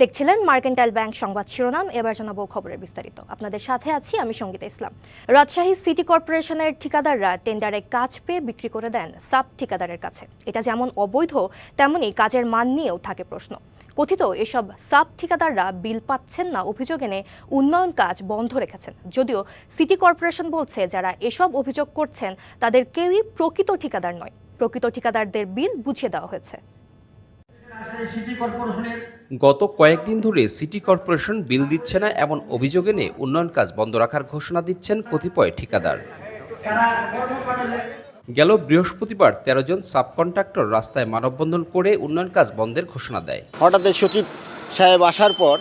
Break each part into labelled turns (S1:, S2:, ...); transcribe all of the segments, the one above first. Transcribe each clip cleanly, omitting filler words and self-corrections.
S1: দেখছিলেন mercantile bank সংবাদ শিরোনাম। এবার জানাবো খবরের বিস্তারিত। আপনাদের সাথে আছি আমি সঙ্গীতা ইসলাম। রাজশাহী সিটি কর্পোরেশনের ঠিকাদাররা টেন্ডারে কাজ পেয়ে বিক্রি করে দেন সাব ঠিকাদারের কাছে। এটা যেমন অবৈধ, তেমনি কাজের মান নিয়েও থাকে প্রশ্ন। কথিত এসব সাব ঠিকাদাররা বিল পাচ্ছেন না অভিযোগ এনে উন্নয়ন কাজ বন্ধ রেখেছেন। যদিও সিটি কর্পোরেশন বলছে যারা এসব অভিযোগ করছেন তাদের কেউই প্রকৃত ঠিকাদার নয়। প্রকৃত ঠিকাদারদের বিল বুঝিয়ে দেওয়া হয়েছে।
S2: গত কয়েকদিন ধরে সিটি কর্পোরেশন বিল দিচ্ছে না এমন অভিযোগ এনে উন্নয়ন কাজ বন্ধ রাখার ঘোষণা দিচ্ছেন কতিপয় ঠিকাদার। গেল বৃহস্পতিবার ১৩ জন সাবকন্ট্রাক্টর রাস্তায় মানববন্ধন করে উন্নয়ন কাজ বন্ধের ঘোষণা দেয়।
S3: হঠাৎ সচিব সাহেব আসার পর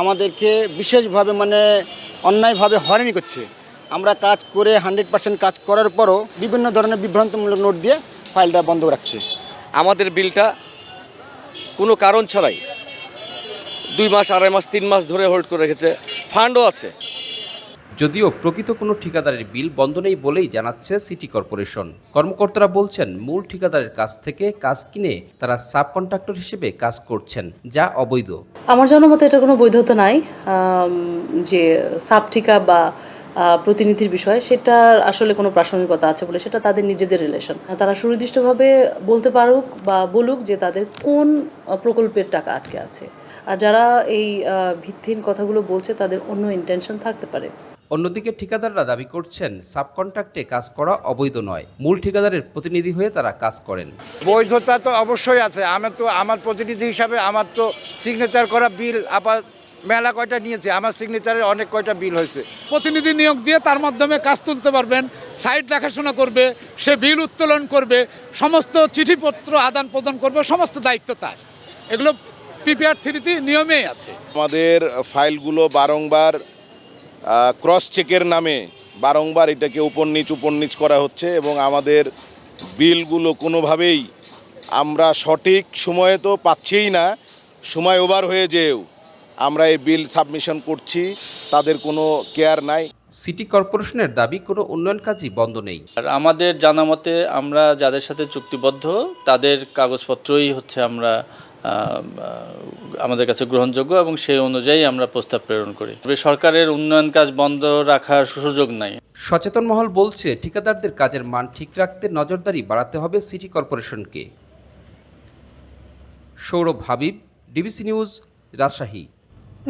S3: আমাদেরকে বিশেষভাবে অন্যায়ভাবে হয়রানি করছে। আমরা কাজ করে 100% কাজ করার পরও বিভিন্ন ধরনের বিভ্রান্তমূলক নোট দিয়ে ফাইলটা বন্ধ রাখছে।
S4: আমাদের বিলটা কোনো কারণ ছাড়াই 2 মাস, 2.5 মাস, 3 মাস ধরে হোল্ড করে রেখেছে। ফান্ডও আছে।
S2: যদিও প্রকৃত কোনো ঠিকাদারের বিল বন্ধ নেই বলেই জানাচ্ছে সিটি কর্পোরেশন। কর্মকর্তারা বলছেন মূল ঠিকাদারের কাছ থেকে কাজ কিনে তারা সাব কন্ট্রাক্টর হিসেবে কাজ করছেন, যা অবৈধ।
S5: আমার জনমতে এটা কোনো বৈধতা নাই। যে সাব ঠিকা বা প্রতিনিধির বিষয়, সেটার আসলে কোনো প্রাসঙ্গিকতা আছে বলে সেটা তাদের নিজেদের রিলেশন। তারা সুনির্দিষ্টভাবে বলতে পারুক বা বলুক যে তাদের কোন প্রকল্পের টাকা আটকে আছে। আর যারা এই ভিত্তিহীন কথাগুলো বলছে তাদের অন্য ইন্টেনশন থাকতে পারে।
S2: অন্যদিকে ঠিকাদাররা দাবি করছেন সাবকন্ট্রাক্টে কাজ করা অবৈধ নয়, মূল ঠিকাদারের প্রতিনিধি হয়ে তারা কাজ করেন।
S6: বৈধতা তো অবশ্যই আছে। আমার প্রতিনিধি হিসাবে আমার তো সিগনেচার করা বিল মেলা কয়টা নিয়েছে, আমার সিগনেচারের অনেক কয়টা বিল হয়েছে।
S7: প্রতিনিধি নিয়োগ দিয়ে তার মাধ্যমে কাজ তুলতে পারবেন, সাইট দেখাশোনা করবে, সে বিল উত্তোলন করবে, সমস্ত চিঠিপত্র আদান প্রদান করবে, সমস্ত দায়িত্ব তার। এগুলো পিপিআর 3 নিয়মেই আছে।
S8: আমাদের ফাইলগুলো বারংবার ক্রস চেকের নামে বারংবার এটাকে উপর নিচ করা হচ্ছে এবং আমাদের বিলগুলো কোনোভাবেই আমরা সঠিক সময়ে তো পাচ্ছিই না, সময় ওভার হয়ে যেও আমরা এই বিল সাবমিশন করছি, তাদের কোনো কেয়ার নাই।
S2: সিটি কর্পোরেশনের দাবি কোনো উন্নয়ন কাজই বন্ধ নেই।
S9: আর আমাদের জানা মতে আমরা যাদের সাথে চুক্তিবদ্ধ তাদের কাগজপত্রই আমরা আমাদের কাছে গ্রহণযোগ্য এবং সেই অনুযায়ী আমরা প্রস্তাব প্রেরণ করি। তবে সরকারের উন্নয়ন কাজ বন্ধ রাখার সুযোগ নাই।
S2: সচেতন মহল বলছে ঠিকাদারদের কাজের মান ঠিক রাখতে নজরদারি বাড়াতে হবে সিটি কর্পোরেশনকে। Sourav Habib, DBC news, Rajshahi.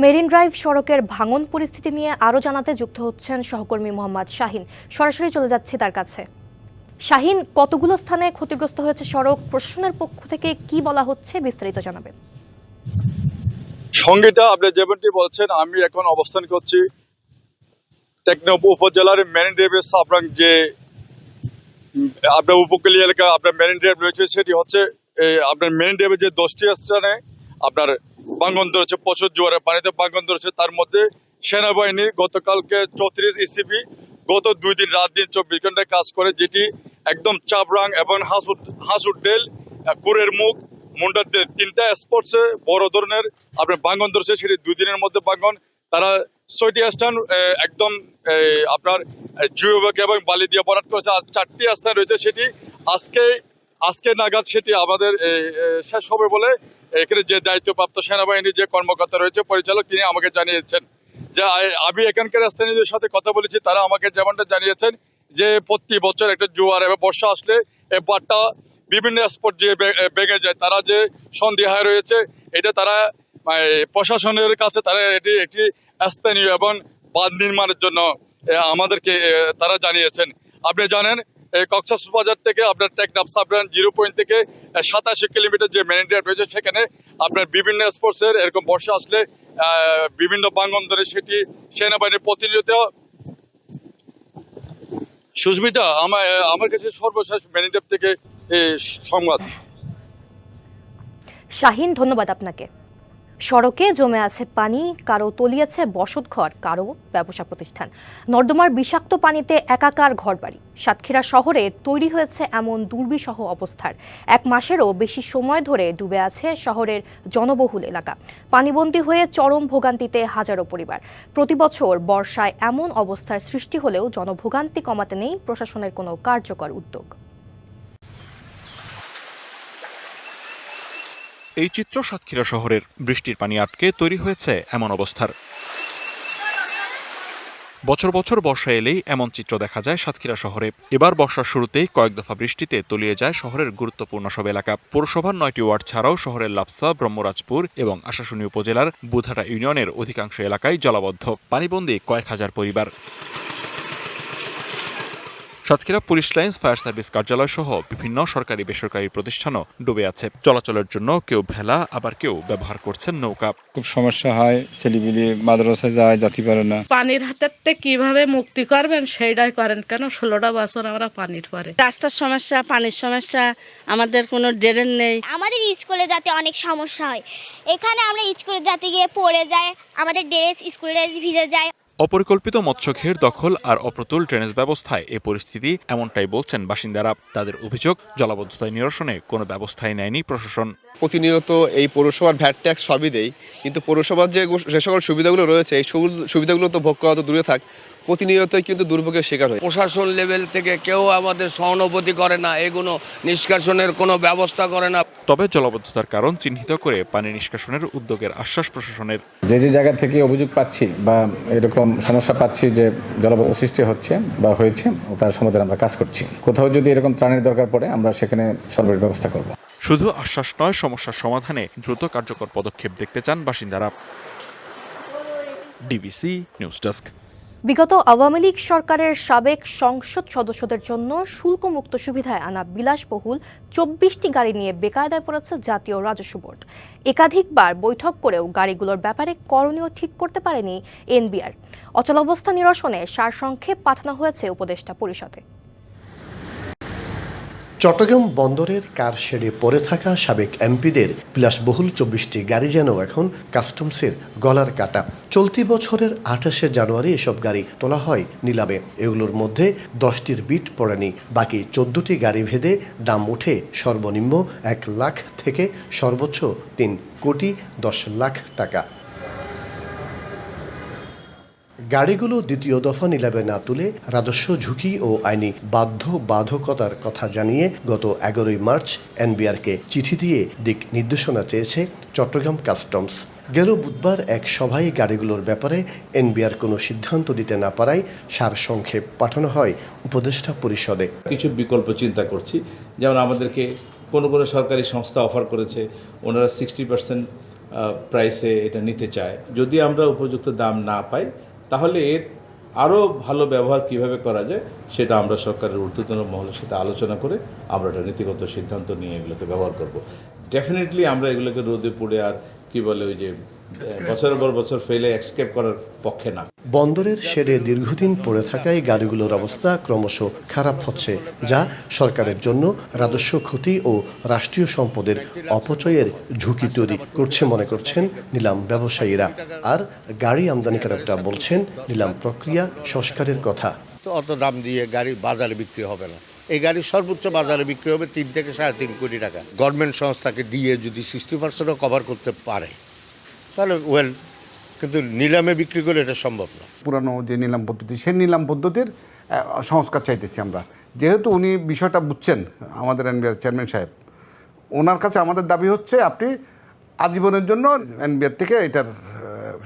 S1: Marine drive সড়কের ভাঙন পরিস্থিতি নিয়ে আরও জানাতে যুক্ত হচ্ছেন সহকর্মী মোহাম্মদ শাহিন। সরাসরি চলে যাচ্ছি তার কাছে। শাহিন, কতগুলো স্থানে ক্ষতিগ্রস্ত হয়েছে সড়ক? প্রশাসনের পক্ষ থেকে কি বলা হচ্ছে বিস্তারিত জানাবেন।
S10: সঙ্গীতা, আপনি যেমনটি বলছেন, আমি এখন অবস্থান করছি টেকনাফ উপজেলার মেরিন ড্রাইভের সাবরাং যে আপনার উপকূলীয় এলাকা আপনার মেরিন ড্রাইভ রয়েছে, সেটি হচ্ছে আপনার মেরিন ড্রাইভের যে 10টি স্থানে আপনার ভাঙন ধরেছে, প্রচুর জোয়ারে পানিতে ভাঙন ধরেছে। তার মধ্যে সেনাবাহিনী গতকালকে 34 ইসিবি গত 2 দিন রাত দিন 24 ঘন্টায় কাজ করে, যেটি একদম চাবরাং এবং হাসুরডেল, কুরের মুখ, মুন্ডারডেল 3টা স্পটসে বড় ধরনের আপনার ভাঙন ধরেছে। সেটি 2 দিনের মধ্যে ভাঙন। তারা 6টি স্থান একদম আপনার জিওবাগ এবং বালি দিয়ে ভরাট করেছে। আর 4টি স্থান রয়েছে, সেটি আজকে নাগাদ সেটি আমাদের শেষ হবে বলে এখানে যে দায়িত্বপ্রাপ্ত সেনাবাহিনীর যে কর্মকর্তা রয়েছে, পরিচালক, তিনি আমাকে জানিয়েছেন। যে আমি এখানকার স্থানীয়দের সাথে কথা বলেছি, তারা আমাকে যেমনটা জানিয়েছেন যে প্রতি বছর একটা জোয়ার এবং বর্ষা আসলে এই বাঁধটা বিভিন্ন স্পট যে ভেঙে যায়। তারা যে সন্দিহায় রয়েছে, এটা তারা প্রশাসনের কাছে তারা এটি একটি স্থানীয় এবং বাঁধ নির্মাণের জন্য আমাদেরকে তারা জানিয়েছেন। আপনি জানেন কক্সবাজার থেকে আপনার টেকনাফ সাবরান 0 পয়েন্ট থেকে 87 কিলোমিটার যে মেরিন ড্রাইভ রয়েছে, সেখানে আপনার বিভিন্ন স্পোর্টসের এরকম বর্ষা আসলে বিভিন্ন ভাঙন ধরে সেটি সেনাবাহিনীর প্রতিনিয়ত। সুস্মিতা, আমার কাছে সর্বশেষ মেরিন ড্রাইভ থেকে সংবাদ।
S1: শাহিন, ধন্যবাদ আপনাকে। সড়কে জমে আছে পানি, কারো তলিয়েছে বসতঘর, কারো ব্যবসা প্রতিষ্ঠান। নর্দমার বিষাক্ত পানিতে একাকার ঘরবাড়ি। সাতক্ষীরা শহরে তৈরি হয়েছে এমন দুর্বিষহ অবস্থার 1 মাসেরও বেশি সময় ধরে ডুবে আছে শহরের জনবহুল এলাকা। পানিবন্দী হয়ে চরম ভোগান্তিতে হাজারো পরিবার। প্রতি বছর বর্ষায় এমন অবস্থার সৃষ্টি হলেও জনভোগান্তি কমাতে নেই প্রশাসনের কোনো কার্যকর উদ্যোগ।
S11: এই চিত্র সাতক্ষীরা শহরের। বৃষ্টির পানি আটকে তৈরি হয়েছে এমন অবস্থার। বছর বছর বর্ষা এলেই এমন চিত্র দেখা যায় সাতক্ষীরা শহরে। এবার বর্ষার শুরুতেই কয়েক দফা বৃষ্টিতে তলিয়ে যায় শহরের গুরুত্বপূর্ণ সব এলাকা। পৌরসভার 9টি ওয়ার্ড ছাড়াও শহরের লাপসা, ব্রহ্মরাজপুর এবং আশাশুনি উপজেলার বুধাটা ইউনিয়নের অধিকাংশ এলাকায় জলাবদ্ধ, পানিবন্দী কয়েক হাজার পরিবার। Satkhira police lines, fire service কার্যালয় সহ বিভিন্ন সরকারি বেসরকারি প্রতিষ্ঠানও ডুবে আছে। চলাচলের জন্য কেউ ভেলা, আবার কেউ ব্যবহার করছেন নৌকা।
S12: খুব সমস্যা হয়, ছেলেপিলে মাদ্রাসায় যায়, যেতে পারে না।
S5: পানির হাতে কিভাবে মুক্তি করবেন সেইটাই করেন কেন, 16টা বছর আমরা পানির পরে।
S13: রাস্তার সমস্যা, পানির সমস্যা, আমাদের কোনো ড্রেন নেই।
S14: আমাদের স্কুলে যাতে অনেক সমস্যা হয়, এখানে আমরা স্কুলে যাতে গিয়ে পড়ে যায়, আমাদের ড্রেস স্কুলের ড্রেস ভিজে যায়।
S11: অপরিকল্পিত মৎস্যঘের দখল আর অপ্রতুল ড্রেনেজ ব্যবস্থায় এ পরিস্থিতি, এমনটাই বলছেন বাসিন্দারা। তাদের অভিযোগ, জলাবদ্ধতা নিরসনে কোনো ব্যবস্থাই নেয়নি প্রশাসন।
S15: প্রতিনিয়ত এই পৌরসভার ভ্যাট ট্যাক্স সবই দেয়, কিন্তু পৌরসভার যে সকল সুবিধাগুলো রয়েছে এই সুবিধাগুলো তো ভোগ করা তো দূরে থাক, প্রতিনিয়তই কিন্তু দুর্ভোগের শিকার হয়।
S6: প্রশাসন লেভেল থেকে কেউ আমাদের সহানুভূতি করে না, এগুলো নিষ্কাশনের কোনো ব্যবস্থা করে না।
S11: তবে জলাবদ্ধতার কারণ চিহ্নিত করে পানি নিষ্কাশনের উদ্যোগের আশ্বাস প্রশাসনের।
S12: যে জায়গা থেকে অভিযোগ পাচ্ছি বা এরকম সমস্যা পাচ্ছি যে জলাবদ্ধতা সৃষ্টি হচ্ছে বা হয়েছে, তার সমাধানে আমরা কাজ করছি। কোথাও যদি এরকম ত্রাণের দরকার পড়ে আমরা সেখানে সর্বোচ্চ ব্যবস্থা করব।
S11: শুধু আশ্বাস নয়, সমস্যার সমাধানে দ্রুত কার্যকর পদক্ষেপ দেখতে চান বাসিন্দারা। DBC news desk.
S1: বিগত আওয়ামী লীগ সরকারের সাবেক সংসদ সদস্যদের জন্য শুল্কমুক্ত সুবিধায় আনা বিলাসবহুল 24টি গাড়ি নিয়ে বেকায়দায় পড়েছে জাতীয় রাজস্ব বোর্ড। একাধিকবার বৈঠক করেও গাড়িগুলোর ব্যাপারে করণীয় ঠিক করতে পারেনি এনবিআর। অচলাবস্থা নিরসনে সারসংক্ষেপ পাঠানো হয়েছে উপদেষ্টা পরিষদে।
S16: চট্টগ্রাম বন্দরের কার শেডে পড়ে থাকা সাবেক এমপিদের বিলাসবহুল 24টি গাড়ি যেন এখন কাস্টমসের গলার কাটা। চলতি বছরের 28শে জানুয়ারি এসব গাড়ি তোলা হয় নিলামে। এগুলোর মধ্যে 10টির বিট পড়েনি, বাকি 14টি গাড়ি ভেদে দাম উঠে সর্বনিম্ন 1 লাখ থেকে সর্বোচ্চ 3 কোটি 10 লাখ টাকা। গাড়িগুলো দ্বিতীয় দফা নিলামে না তুলে রাজস্ব ঝুঁকি ও আইনি বাধ্যবাধকতার কথা জানিয়ে গত 11 মার্চ এনবিআরকে চিঠি দিয়ে দিক নির্দেশনা চেয়েছে চট্টগ্রাম কাস্টমস। গেল বুধবার এক সভায় গাড়িগুলোর ব্যাপারে এনবিআর কোনো সিদ্ধান্ত দিতে না পারায় সারসংক্ষেপ পাঠানো হয় উপদেষ্টা পরিষদে।
S17: কিছু বিকল্প চিন্তা করছি, যেমন আমাদেরকে কোনো সরকারি সংস্থা অফার করেছে, ওনারা 60% প্রাইসে এটা নিতে চায়। যদি আমরা উপযুক্ত দাম না পাই, তাহলে এর আরও ভালো ব্যবহার কিভাবে করা যায় সেটা আমরা সরকারের ঊর্ধ্বতন মহলের সাথে আলোচনা করে আমরা একটা নীতিগত সিদ্ধান্ত নিয়ে এগুলোকে ব্যবহার করব। ডেফিনেটলি আমরা এগুলোকে রোদে পড়ে আর কি বলে ওই যে বছরের পর বছর ফেলে এক্সকেপ করার পক্ষে না।
S16: বন্দরের শেডে দীর্ঘদিন পড়ে থাকায় গাড়িগুলোর অবস্থা ক্রমশ খারাপ হচ্ছে, যা সরকারের জন্য রাজস্ব ক্ষতি ও রাষ্ট্রীয় সম্পদের অপচয়ের ঝুঁকি তৈরি করছে মনে করছেন নিলাম ব্যবসায়ীরা। আর গাড়ি আমদানিকারকরা বলছেন নিলাম প্রক্রিয়া সংস্কারের কথা।
S18: তো অত দাম দিয়ে গাড়ি বাজারে বিক্রি হবে না। এই গাড়ি সর্বোচ্চ বাজারে বিক্রি হবে 3 থেকে 3.5 কোটি টাকা। গভর্নমেন্ট সংস্থাকে দিয়ে যদি 60%ও কভার করতে পারে তাহলে ওয়েল, কিন্তু নিলামে বিক্রি করে এটা সম্ভব না।
S19: পুরানো যে নিলাম পদ্ধতি, সেই নিলাম পদ্ধতির সংস্কার চাইতেছি আমরা। যেহেতু উনি বিষয়টা বুঝছেন, আমাদের এনবিআর চেয়ারম্যান সাহেব, ওনার কাছে আমাদের দাবি হচ্ছে আপনি আজীবনের জন্য এনবিআর থেকে এটার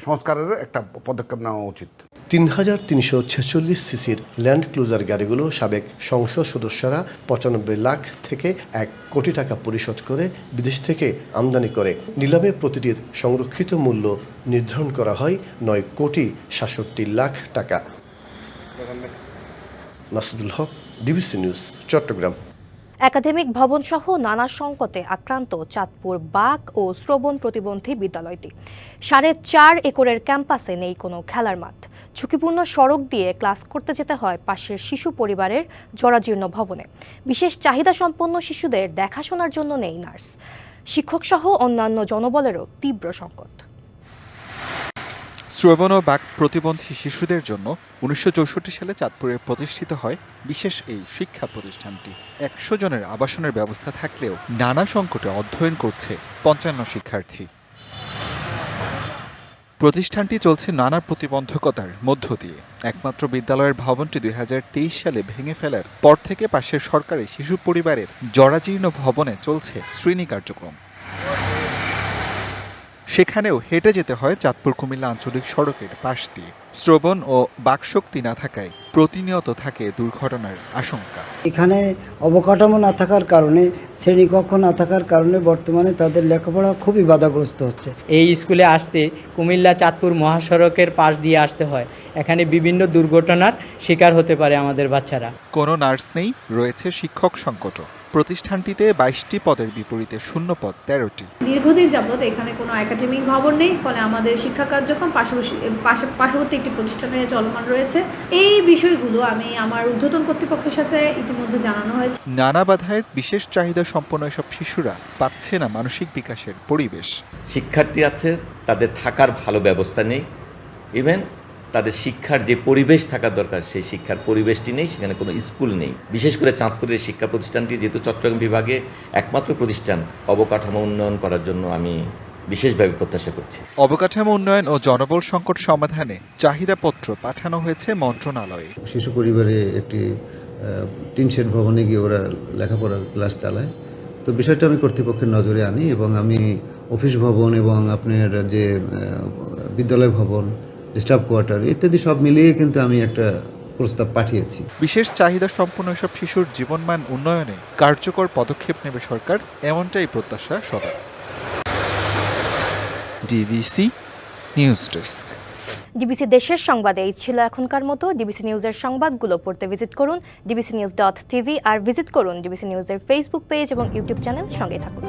S19: সংস্কারের একটা পদক্ষেপ নেওয়া উচিত।
S16: 3346 সিসির ল্যান্ড ক্লুজার গাড়িগুলো সাবেক সংসদ সদস্যরা 95 লাখ থেকে 1 কোটি টাকা পরিশোধ করে বিদেশ থেকে আমদানি করে। নিলামে প্রতিটির সংরক্ষিত মূল্য নির্ধারণ করা হয় 9 কোটি 67 লাখ টাকা। মাসুদুল হক, ডিবিসি নিউজ, চট্টগ্রাম।
S1: একাডেমিক ভবন সহ নানা সংকটে আক্রান্ত চাঁদপুর বাক ও শ্রবণ প্রতিবন্ধী বিদ্যালয়টি। 4.5 একরের ক্যাম্পাসে নেই কোনো খেলার মাঠ। ঝুঁকিপূর্ণ সড়ক দিয়ে ক্লাস করতে যেতে হয় পাশের শিশু পরিবারের জরাজীর্ণ ভবনে। বিশেষ চাহিদা সম্পন্ন শিশুদের দেখাশোনার জন্য নেই নার্স। শিক্ষক সহ অন্যান্য জনবলেরও তীব্র সংকট।
S20: শ্রবণ ও বাক প্রতিবন্ধী শিশুদের জন্য 1964 সালে চাঁদপুরে প্রতিষ্ঠিত হয় বিশেষ এই শিক্ষা প্রতিষ্ঠানটি। 100 জনের আবাসনের ব্যবস্থা থাকলেও নানা সংকটে অধ্যয়ন করছে 55 শিক্ষার্থী। প্রতিষ্ঠানটি চলছে নানা প্রতিবন্ধকতার মধ্য দিয়ে। একমাত্র বিদ্যালয়ের ভবনটি 2023 সালে ভেঙে ফেলার পর থেকে পাশের সরকারি শিশু পরিবারের জরাজীর্ণ ভবনে চলছে শ্রেণী কার্যক্রম। সেখানেও হেঁটে যেতে হয় চাঁদপুর কুমিল্লা আঞ্চলিক সড়কের পাশ দিয়ে। শ্রবণ ও বাকশক্তি না থাকায় প্রতিনিয়ত থাকে দুর্ঘটনার আশঙ্কা।
S21: এখানে অবকাঠামো না থাকার কারণে, শ্রেণীকক্ষ না থাকার কারণে বর্তমানে তাদের লেখাপড়া খুবই বাধাগ্রস্ত হচ্ছে।
S22: এই স্কুলে আসতে কুমিল্লা চাঁদপুর মহাসড়কের পাশ দিয়ে আসতে হয়। এখানে বিভিন্ন দুর্ঘটনার শিকার হতে পারে আমাদের বাচ্চারা।
S20: কোনো নার্স নেই, রয়েছে শিক্ষক সংকটও। প্রতিষ্ঠানটিতে 22টি পদের বিপরীতে শূন্যপদ 13টি।
S23: দীর্ঘদিন যাবত এখানে কোনো একাডেমিক ভবন নেই, ফলে আমাদের শিক্ষা কার্যক্রম পার্শ্ববর্তী একটি প্রতিষ্ঠানে চলমান রয়েছে। এই বিষয়গুলো আমি আমার ঊর্ধ্বতন কর্তৃপক্ষের সাথে ইতিমধ্যে জানানো হয়েছে।
S20: নানা বাধায় বিশেষ চাহিদা সম্পন্ন এসব শিশুরা পাচ্ছে না মানসিক বিকাশের পরিবেশ।
S24: শিক্ষার্থী আছে, তাদের থাকার ভালো ব্যবস্থা নেই, ইভেন তাদের শিক্ষার যে পরিবেশ থাকার দরকার সেই শিক্ষার পরিবেশটি নেই, সেখানে কোনো স্কুল নেই। বিশেষ করে চাঁদপুরের শিক্ষা প্রতিষ্ঠানটি যেহেতু চট্টগ্রাম বিভাগে একমাত্র প্রতিষ্ঠান, অবকাঠামো উন্নয়ন করার জন্য আমি বিশেষভাবে প্রত্যাশা করছি।
S20: অবকাঠামো উন্নয়ন ও জনবল সংকট সমাধানে চাহিদাপত্র পাঠানো হয়েছে মন্ত্রণালয়ে।
S25: শিশু পরিবারে একটি টিন শেড ভবনে গিয়ে ওরা লেখাপড়ার ক্লাস চালায়, তো বিষয়টা আমি কর্তৃপক্ষের নজরে আনি এবং আমি অফিস ভবন এবং আপনার যে বিদ্যালয় ভবন, স্টাফ কোয়ার্টার ইত্যাদি সব মিলিয়ে কিন্তু আমি একটা প্রস্তাব পাঠিয়েছি।
S20: বিশেষ চাহিদা সম্পন্ন এসব শিশুর জীবনমান উন্নয়নে কার্যকর পদক্ষেপ নেবে সরকার, এমনটাই প্রত্যাশা সবার। DBC news desk.
S1: ডিবিসি দেশের সংবাদে এই ছিল এখনকার মতো। ডিবিসি নিউজের সংবাদগুলো পড়তে ভিজিট করুন dbcnews.tv আর ভিজিট করুন ডিবিসি নিউজের ফেসবুক পেজ এবং ইউটিউব চ্যানেল। সঙ্গে থাকুন।